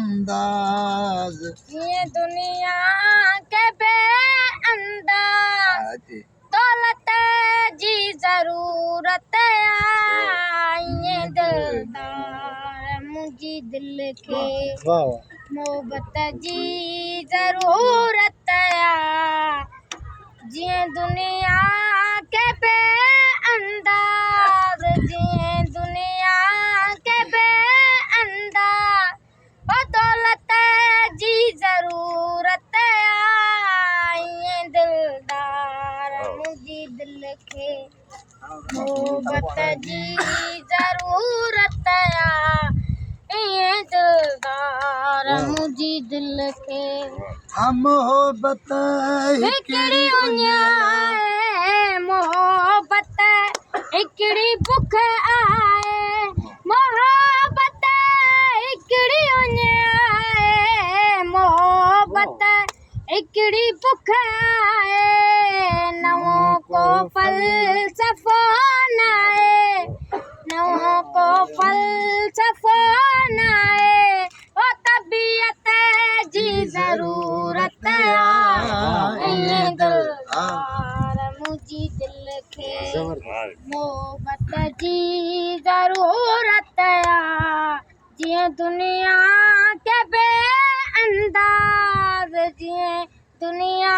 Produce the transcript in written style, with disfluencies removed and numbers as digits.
बेअंदाज ये दुनिया के बेअंदाज दौलत जी जरूरत ये दिलदार मुझी दिल के मोहब्बत जी जरूरत जिए दुनिया के बेअंदाज जिए दुनिया के बेअंदाज ओ दौलत जी जरूरत ये दिलदार मुझी दिल के मोहब्बत जी जरूरत ये दिलदार मुझी दिल के मोहब्बत हिकड़ी उन्याए मोहब्बत हिकड़ी भुख आए मोहब्बत हिकड़ी उन्याए मोहब्बत हिकड़ी भुख आए नवों को फलसफो नाए नवों को फलसफो नाए ओ तबीयत जी जरूरत ये दिलदार मुझी दिल के मोहब्बत जी जरूरत जिए दुनिया के बेअंदाज जिए दुनिया